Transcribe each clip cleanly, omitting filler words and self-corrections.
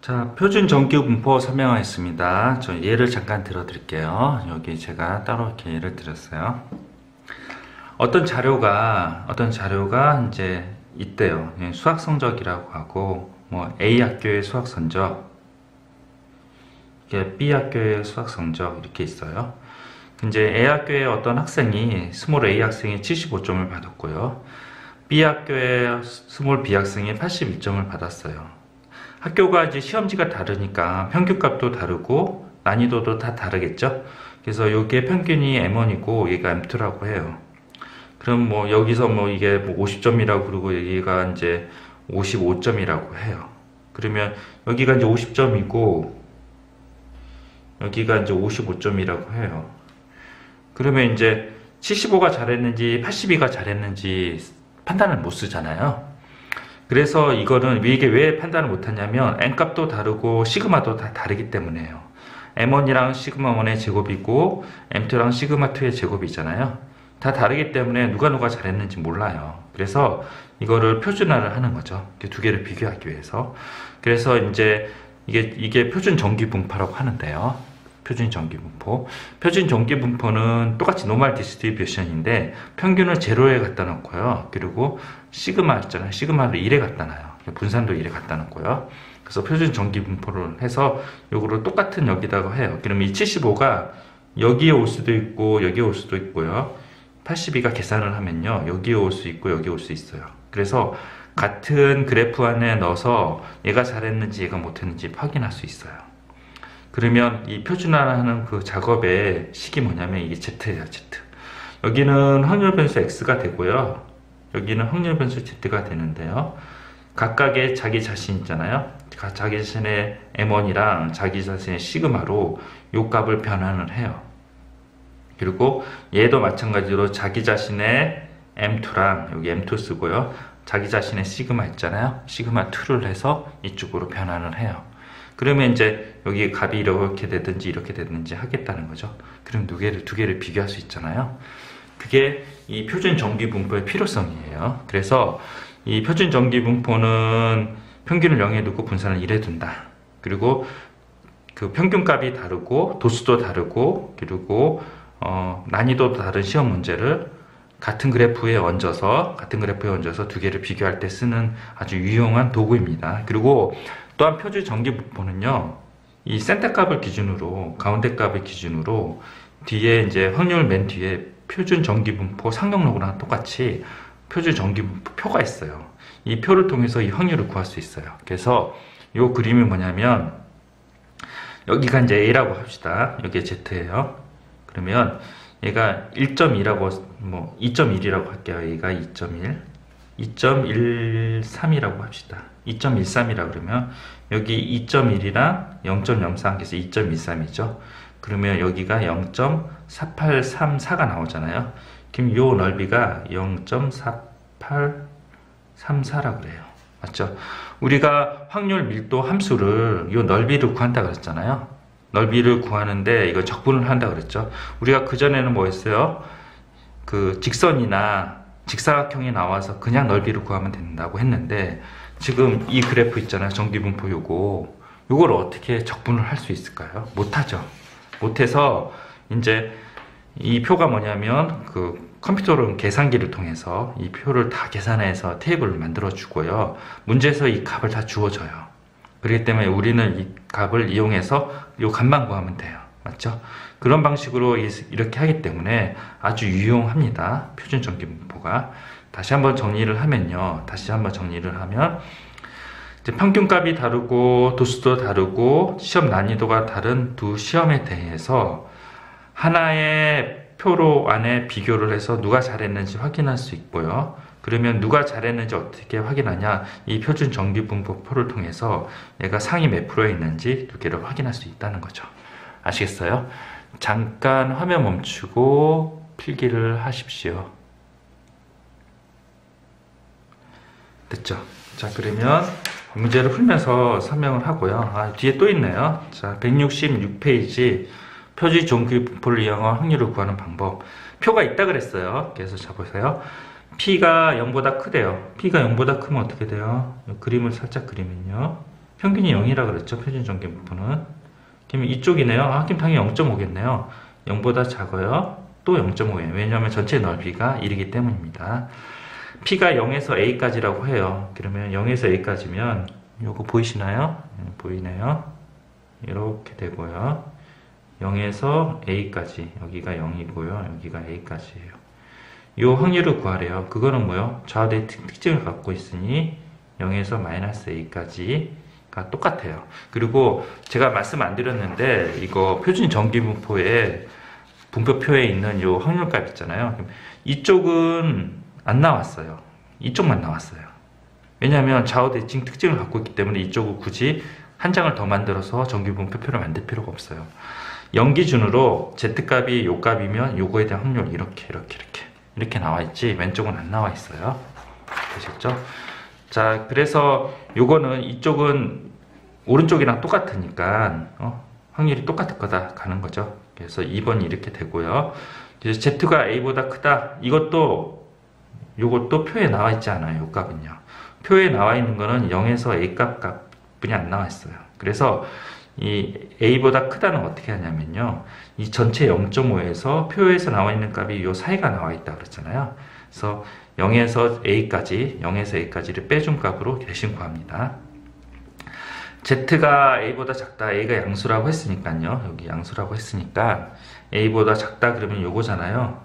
자, 표준 정규 분포 설명하겠습니다. 저 예를 잠깐 들어드릴게요. 여기 제가 따로 이렇게 예를 들었어요. 어떤 자료가 이제 있대요. 수학 성적이라고 하고, 뭐 A 학교의 수학 성적, B 학교의 수학 성적 이렇게 있어요. 이제 A 학교의 어떤 학생이 스몰 A 학생이 75점을 받았고요. B 학교의 스몰 B 학생이 81점을 받았어요. 학교가 이제 시험지가 다르니까 평균값도 다르고 난이도도 다 다르겠죠. 그래서 여기에 평균이 M1이고 얘가 M2라고 해요. 그럼 뭐 여기서 뭐 이게 뭐 50점이라고 그러고 여기가 이제 55점이라고 해요. 그러면 여기가 이제 50점이고 여기가 이제 55점이라고 해요. 그러면 이제 75가 잘했는지 82가 잘했는지 판단을 못 쓰잖아요. 그래서 이거는 이게 왜 판단을 못하냐면 n값도 다르고 시그마도 다 다르기 때문에요. m1이랑 시그마 1의 제곱이고 m2랑 시그마 2의 제곱이잖아요. 다 다르기 때문에 누가 잘했는지 몰라요. 그래서 이거를 표준화를 하는 거죠. 두 개를 비교하기 위해서. 그래서 이제 이게 표준 정규 분포라고 하는데요. 표준 정규 분포. 표준 정규 분포는 똑같이 노멀 디스트리뷰션인데 평균을 제로에 갖다 놓고요. 그리고 시그마 있잖아요. 시그마를 1에 갖다 놔요. 분산도 1에 갖다 놓고요. 그래서 표준 정규 분포를 해서 요거를 똑같은 여기다가 해요. 그러면 이 75가 여기에 올 수도 있고 여기에 올 수도 있고요. 82가 계산을 하면요. 여기에 올 수 있고 여기에 올 수 있어요. 그래서 같은 그래프 안에 넣어서 얘가 잘했는지 얘가 못했는지 확인할 수 있어요. 그러면 이 표준화하는 그 작업의 식이 뭐냐면 이게 Z예요, Z. 여기는 확률 변수 X가 되고요. 여기는 확률 변수 Z가 되는데요. 각각의 자기 자신 있잖아요. 자기 자신의 M1이랑 자기 자신의 시그마로 요 값을 변환을 해요. 그리고 얘도 마찬가지로 자기 자신의 M2랑 여기 M2 쓰고요. 자기 자신의 시그마 있잖아요. 시그마 2를 해서 이쪽으로 변환을 해요. 그러면 이제 여기 값이 이렇게 되든지 하겠다는 거죠. 그럼 두 개를 비교할 수 있잖아요. 그게 이 표준 정규 분포의 필요성이에요. 그래서 이 표준 정규 분포는 평균을 0에 두고 분산을 1에 둔다. 그리고 그 평균값이 다르고 도수도 다르고 그리고 난이도도 다른 시험 문제를 같은 그래프에 얹어서 두 개를 비교할 때 쓰는 아주 유용한 도구입니다. 그리고 또한 표준 정규 분포는요, 이 센터 값을 기준으로, 가운데 값을 기준으로, 뒤에 이제 확률 맨 뒤에 표준 정규 분포 상용로그랑 똑같이 표준 정규 분포 표가 있어요. 이 표를 통해서 이 확률을 구할 수 있어요. 그래서 이 그림이 뭐냐면, 여기가 이제 A라고 합시다. 여기가 Z예요. 그러면 얘가 1.2라고, 뭐 2.1이라고 할게요. 얘가 2.1. 2.13이라고 합시다. 2.13이라 그러면 여기 2.1이랑 0.03 그래서 2.13이죠. 그러면 여기가 0.4834가 나오잖아요. 그럼 요 넓이가 0.4834라고 그래요. 맞죠? 우리가 확률 밀도 함수를 요 넓이를 구한다 그랬잖아요. 넓이를 구하는데 이거 적분을 한다 그랬죠. 우리가 그전에는 뭐 했어요? 그 직선이나 직사각형이 나와서 그냥 넓이를 구하면 된다고 했는데 지금 이 그래프 있잖아요. 정규분포 요걸 어떻게 적분을 할 수 있을까요? 못하죠. 못해서 이제 이 표가 뭐냐면 그 컴퓨터로 계산기를 통해서 이 표를 다 계산해서 테이블을 만들어 주고요. 문제에서 이 값을 다 주어줘요. 그렇기 때문에 우리는 이 값을 이용해서 이 값만 구하면 돼요. 맞죠? 그런 방식으로 이렇게 하기 때문에 아주 유용합니다. 표준 정규 분포가. 다시 한번 정리를 하면 이제 평균값이 다르고 도수도 다르고 시험 난이도가 다른 두 시험에 대해서 하나의 표로 안에 비교를 해서 누가 잘했는지 확인할 수 있고요. 그러면 누가 잘했는지 어떻게 확인하냐? 이 표준 정규 분포 표를 통해서 얘가 상위 몇 프로에 있는지 두 개를 확인할 수 있다는 거죠. 아시겠어요? 잠깐 화면 멈추고 필기를 하십시오. 됐죠? 자, 그러면 문제를 풀면서 설명을 하고요. 뒤에 또 있네요. 자, 166페이지 표준 정규 분포를 이용한 확률을 구하는 방법. 표가 있다 그랬어요. 그래서 자 보세요. P가 0보다 크대요. P가 0보다 크면 어떻게 돼요? 그림을 살짝 그리면요. 평균이 0이라 그랬죠. 표준 정기분포는. 그러면 이쪽이네요. 그럼 당연히 0.5겠네요. 0보다 작아요. 또 0.5예요. 왜냐하면 전체 넓이가 1이기 때문입니다. P가 0에서 A까지라고 해요. 그러면 0에서 A까지면 요거 보이시나요? 보이네요. 이렇게 되고요. 0에서 A까지, 여기가 0이고요. 여기가 A까지예요. 요 확률을 구하래요. 그거는 뭐요? 좌우대의 특징을 갖고 있으니 0에서 마이너스 A까지가 똑같아요. 그리고 제가 말씀 안 드렸는데 이거 표준 정기분포에 분포표에 있는 요 확률값 있잖아요. 이쪽은 안 나왔어요. 이쪽만 나왔어요. 왜냐하면 좌우대칭 특징을 갖고 있기 때문에 이쪽을 굳이 한 장을 더 만들어서 정기분포표를 만들 필요가 없어요. 0 기준으로 Z값이 요 값이면 요거에 대한 확률 이렇게 나와 있지 왼쪽은 안 나와 있어요. 되셨죠? 자, 그래서 요거는 이쪽은 오른쪽이랑 똑같으니까 확률이 똑같을 거다 가는 거죠. 그래서 2번이 이렇게 되고요. 그래서 Z가 A보다 크다. 요것도 표에 나와 있지 않아요. 요 값은요. 표에 나와 있는 거는 0에서 A 값뿐이 안 나와 있어요. 그래서 이 A보다 크다는 어떻게 하냐면요. 이 전체 0.5에서 표에서 나와 있는 값이 요 사이가 나와 있다 그랬잖아요. 그래서 0에서 A까지를 빼준 값으로 대신 구합니다. Z가 A보다 작다. A가 양수라고 했으니까요. 여기 양수라고 했으니까 A보다 작다 그러면 요거잖아요.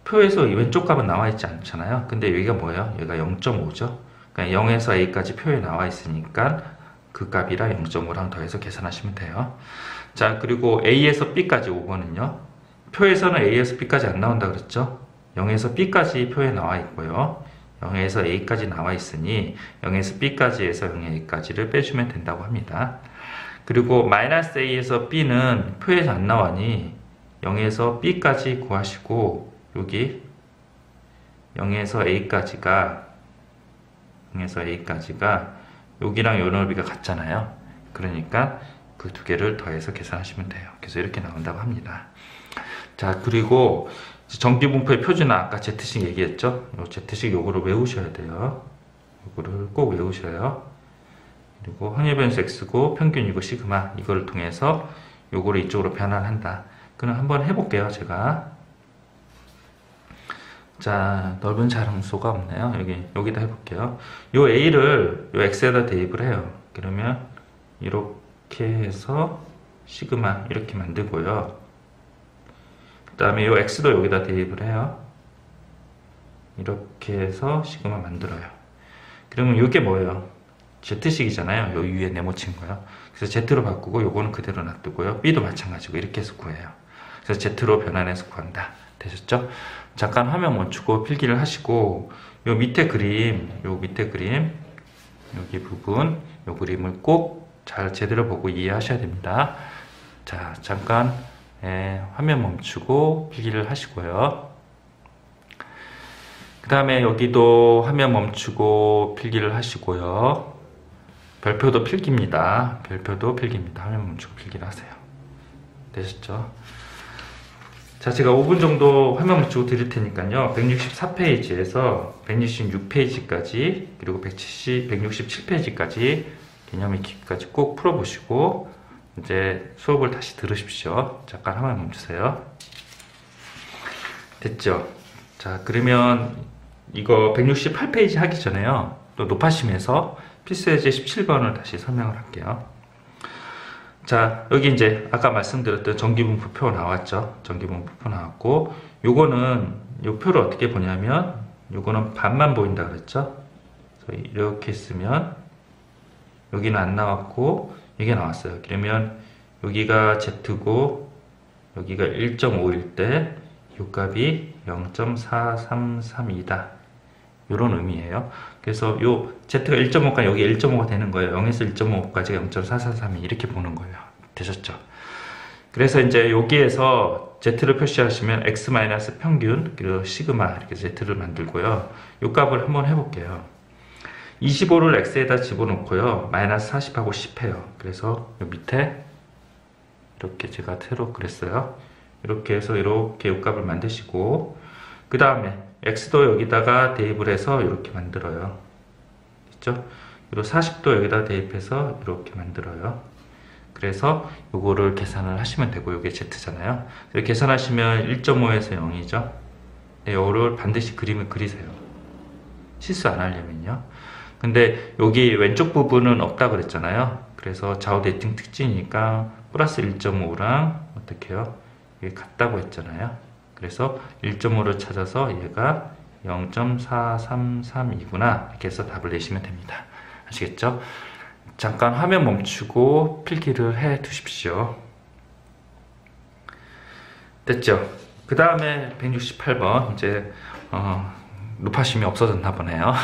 표에서 이 왼쪽 값은 나와 있지 않잖아요. 근데 여기가 뭐예요? 여기가 0.5죠. 그러니까 0에서 A까지 표에 나와 있으니까 그 값이랑 0.5랑 더해서 계산하시면 돼요. 자, 그리고 A에서 B까지 5번은요. 표에서는 A에서 B까지 안 나온다 그랬죠? 0에서 B까지 표에 나와 있고요. 0에서 A까지 나와 있으니 0에서 B까지 해서 0에서 A까지를 빼주면 된다고 합니다. 그리고 마이너스 A에서 B는 표에서 안 나와니 0에서 B까지 구하시고 여기 0에서 A까지가 여기랑 요 넓이가 같잖아요. 그러니까 그 두 개를 더해서 계산하시면 돼요. 그래서 이렇게 나온다고 합니다. 자, 그리고 정기분포의 표준은 아까 Z식 얘기했죠. 요 Z식 요거를 외우셔야 돼요. 요거를 꼭 외우셔요. 그리고 확률변수 X고 평균이고 시그마 이걸 통해서 요거를 이쪽으로 변환한다. 그럼 한번 해볼게요. 제가 자, 넓은 자랑수가 없네요. 여기다 해볼게요. 요 A를 요 X에다 대입을 해요. 그러면 이렇게 해서 시그마 이렇게 만들고요. 그 다음에 요 X도 여기다 대입을 해요. 이렇게 해서 시그마 만들어요. 그러면 이게 뭐예요? Z식이잖아요. 요 위에 네모친 거요. 그래서 Z로 바꾸고 요거는 그대로 놔두고요. B도 마찬가지고 이렇게 해서 구해요. 그래서 Z로 변환해서 구한다. 되셨죠? 잠깐 화면 멈추고 필기를 하시고 요 밑에 그림 여기 부분 요 그림을 꼭 잘 제대로 보고 이해하셔야 됩니다. 자, 잠깐 화면 멈추고 필기를 하시고요. 그 다음에 여기도 화면 멈추고 필기를 하시고요. 별표도 필기입니다. 화면 멈추고 필기를 하세요. 되셨죠? 자, 제가 5분 정도 화면 멈추고 드릴 테니까요. 164페이지에서 166페이지까지 그리고 167페이지까지 개념 익히기까지 꼭 풀어보시고 이제 수업을 다시 들으십시오. 잠깐 화면 멈추세요. 됐죠? 자, 그러면 이거 168페이지 하기 전에요. 또 높아심에서 필수예제 17번을 다시 설명을 할게요. 자, 여기 이제 아까 말씀드렸던 정기분포표 나왔죠. 정기분포표 나왔고 요거는 요 표를 어떻게 보냐면 요거는 반만 보인다 그랬죠. 그래서 이렇게 했으면 여기는 안 나왔고 이게 나왔어요. 그러면 여기가 Z고 여기가 1.5일 때 요 값이 0.4332다. 요런 의미예요. 그래서 요 Z가 1.5가 여기 1.5가 되는 거예요. 0에서 1.5까지가 0.4432 이렇게 보는 거예요. 되셨죠? 그래서 이제 여기에서 Z를 표시하시면 X 마이너스 평균 그리고 시그마 이렇게 Z를 만들고요. 요 값을 한번 해볼게요. 25를 X에다 집어넣고요. 마이너스 40하고 10 해요. 그래서 요 밑에 이렇게 제가 새로 그랬어요. 이렇게 해서 이렇게 요 값을 만드시고 그 다음에 X도 여기다가 대입을 해서 이렇게 만들어요. 됐죠? 그리고 40도 여기다 대입해서 이렇게 만들어요. 그래서 요거를 계산을 하시면 되고, 요게 Z잖아요. 계산하시면 1.5에서 0이죠. 요거를 반드시 그림을 그리세요. 실수 안 하려면요. 근데 여기 왼쪽 부분은 없다 그랬잖아요. 그래서 좌우 대칭 특징이니까 플러스 1.5랑 어떻게 해요? 이게 같다고 했잖아요. 그래서 1.5를 찾아서 얘가 0.4332구나 이렇게 해서 답을 내시면 됩니다. 아시겠죠? 잠깐 화면 멈추고 필기를 해 두십시오. 됐죠? 그 다음에 168번 이제 루파심이 없어졌나 보네요.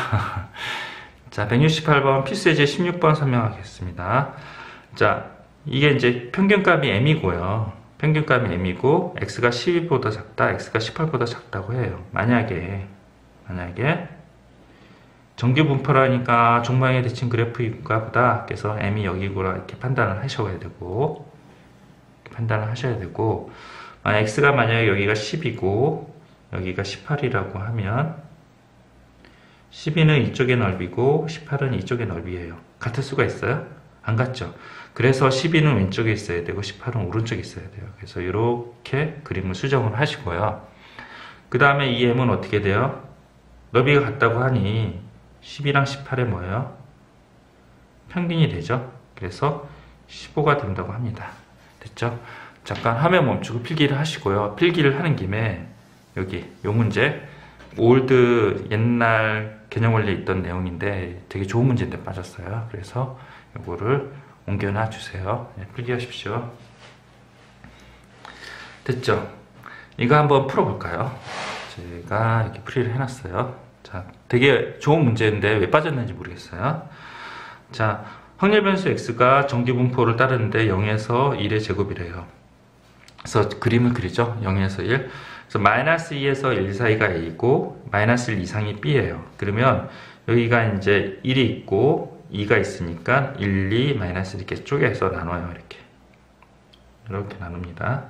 자, 168번 필수예제 16번 설명하겠습니다. 자, 이게 이제 평균값이 m이고요. 평균값이 m이고 x가 12보다 작다, x가 18보다 작다고 해요. 만약에 정규 분포라니까 종방의 대칭 그래프인가 보다. 그래서 m이 여기구나 이렇게 판단을 하셔야 되고, x가 만약에 여기가 10이고 여기가 18이라고 하면 12는 이쪽의 넓이고 18은 이쪽의 넓이에요. 같을 수가 있어요? 안 같죠? 그래서 12는 왼쪽에 있어야 되고 18은 오른쪽에 있어야 돼요. 그래서 이렇게 그림을 수정을 하시고요. 그 다음에 이 m은 어떻게 돼요? 넓이가 같다고 하니 12랑 18에 뭐예요? 평균이 되죠? 그래서 15가 된다고 합니다. 됐죠? 잠깐 화면 멈추고 필기를 하시고요. 필기를 하는 김에 여기 요 문제 올드 옛날 개념원리에 있던 내용인데 되게 좋은 문제인데 빠졌어요. 그래서 요거를 옮겨놔 주세요. 네, 필기하십시오. 됐죠? 이거 한번 풀어볼까요? 제가 이렇게 풀이를 해놨어요. 자, 되게 좋은 문제인데 왜 빠졌는지 모르겠어요. 자, 확률 변수 x가 정규 분포를 따르는데 0에서 1의 제곱이래요. 그래서 그림을 그리죠. 0에서 1. 그래서 마이너스 2에서 1 사이가 a고 마이너스 1 이상이 b예요. 그러면 여기가 이제 1이 있고 2가 있으니까 1, 2, 마이너스 이렇게 쪼개서 나눠요. 이렇게 나눕니다.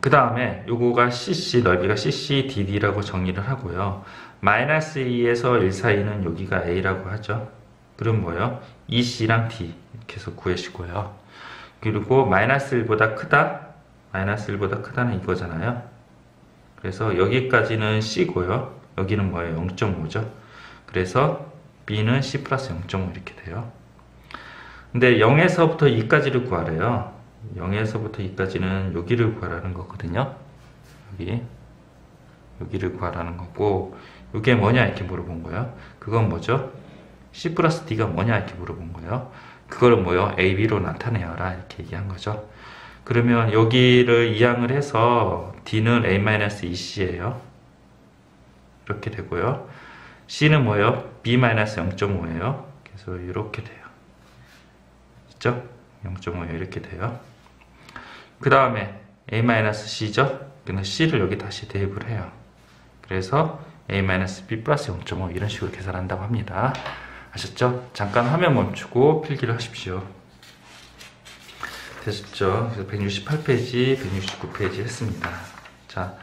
그 다음에 요거가 cc, 넓이가 cc, dd라고 정의를 하고요. 마이너스 2에서 1 사이는 여기가 a라고 하죠. 그럼 뭐예요? ec랑 d 이렇게 해서 구해시고요. 그리고 마이너스 1보다 크다? 마이너스 1보다 크다는 이거잖아요. 그래서 여기까지는 c고요. 여기는 뭐예요? 0.5죠. 그래서 b는 c 플러스 0.5 이렇게 돼요. 근데 0에서부터 2까지를 구하래요. 0에서부터 2까지는 여기를 구하라는 거거든요. 여기를 구하라는 거고, 이게 뭐냐 이렇게 물어본 거예요. 그건 뭐죠? c 플러스 d가 뭐냐 이렇게 물어본 거예요. 그걸 뭐요? ab로 나타내어라 이렇게 얘기한 거죠. 그러면 여기를 이항을 해서 d는 a-2c예요. 이렇게 되고요. c는 뭐예요? b-0.5예요. 그래서 이렇게 돼요. 있죠? 0.5 이렇게 돼요. 그 다음에 a-c죠? 그냥 c를 여기 다시 대입을 해요. 그래서 a-b 플러스 0.5 이런 식으로 계산한다고 합니다. 아셨죠? 잠깐 화면 멈추고 필기를 하십시오. 되셨죠? 그래서 168페이지, 169페이지 했습니다. 자,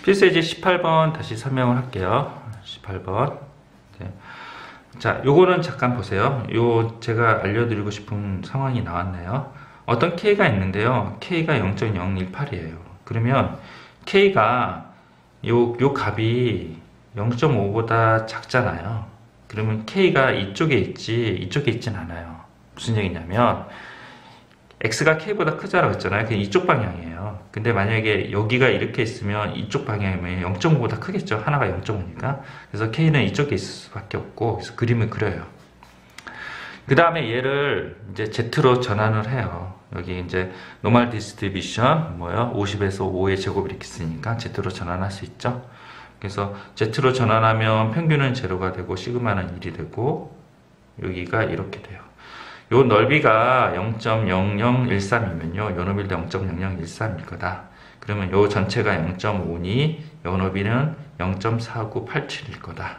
필수예제 18번 다시 설명을 할게요. 18번. 네. 자, 요거는 잠깐 보세요. 요 제가 알려드리고 싶은 상황이 나왔네요. 어떤 K가 있는데요. K가 0.018이에요. 그러면 K가 요 값이 0.5보다 작잖아요. 그러면 K가 이쪽에 있지, 이쪽에 있진 않아요. 무슨 얘기냐면, X가 K보다 크다라고 했잖아요. 그게 이쪽 방향이에요. 근데 만약에 여기가 이렇게 있으면 이쪽 방향이면 0.5보다 크겠죠. 하나가 0.5니까. 그래서 K는 이쪽에 있을 수밖에 없고, 그래서 그림을 그려요. 그 다음에 얘를 이제 Z로 전환을 해요. 여기 이제 노멀 디스트리뷰션, 50에서 5의 제곱 이렇게 쓰니까 Z로 전환할 수 있죠. 그래서 Z로 전환하면 평균은 제로가 되고, 시그마는 1이 되고, 여기가 이렇게 돼요. 요 넓이가 0.0013이면요. 요 넓이도 0.0013일 거다. 그러면 요 전체가 0.5니 요 넓이는 0.4987일 거다.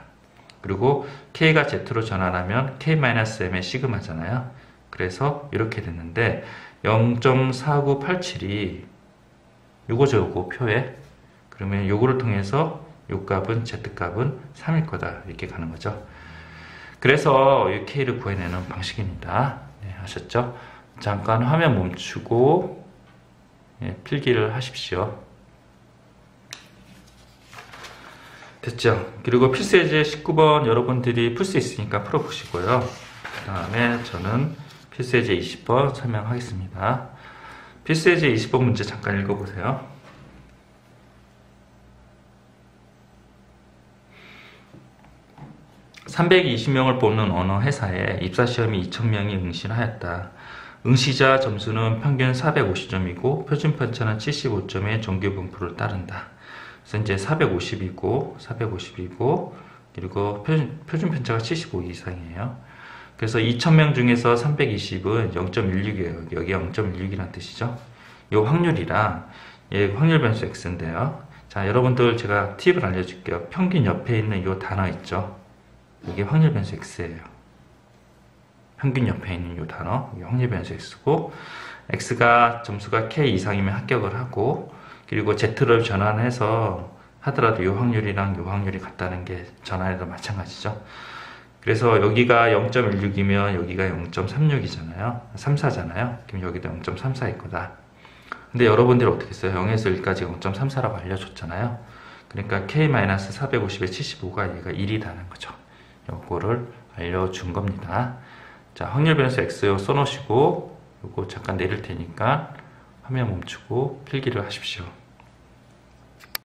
그리고 K가 Z로 전환하면 K-M의 시그마잖아요. 그래서 이렇게 됐는데 0.4987이 요거죠, 요거 표에. 그러면 요거를 통해서 요 값은 Z 값은 3일 거다. 이렇게 가는 거죠. 그래서 이 K를 구해내는 방식입니다. 네, 아셨죠? 잠깐 화면 멈추고 필기를 하십시오. 됐죠? 그리고 필수예제 19번 여러분들이 풀 수 있으니까 풀어보시고요. 그 다음에 저는 필수예제 20번 설명하겠습니다. 필수예제 20번 문제 잠깐 읽어보세요. (320명을) 뽑는 어느 회사에 입사시험이 2,000명이 응시하였다. 응시자 점수는 평균 450점이고 표준 편차는 75점의 정규 분포를 따른다. 그래서 이제 450이고 그리고 표준 편차가 75 이상이에요. 그래서 2,000명 중에서 320은 0.16이에요. 여기 0.16이란 뜻이죠. 이 확률이랑 확률 변수 x인데요. 자, 여러분들 제가 팁을 알려줄게요. 평균 옆에 있는 이 단어 있죠. 이게 확률 변수 x예요. 평균 옆에 있는 이 단어, 이게 확률 변수 x고, x가 점수가 k 이상이면 합격을 하고, 그리고 z를 전환해서 하더라도 이 확률이랑 이 확률이 같다는 게 전환해도 마찬가지죠. 그래서 여기가 0.16이면 여기가 0.36이잖아요. 34잖아요. 그럼 여기도 0.34일 거다. 근데 여러분들이 어떻게 했어요? 0에서 1까지 0.34라고 알려줬잖아요. 그러니까 k-450에 75가 얘가 1이라는 거죠. 요거를 알려준 겁니다. 자, 확률 변수 x 써놓으시고 요거 잠깐 내릴 테니까 화면 멈추고 필기를 하십시오.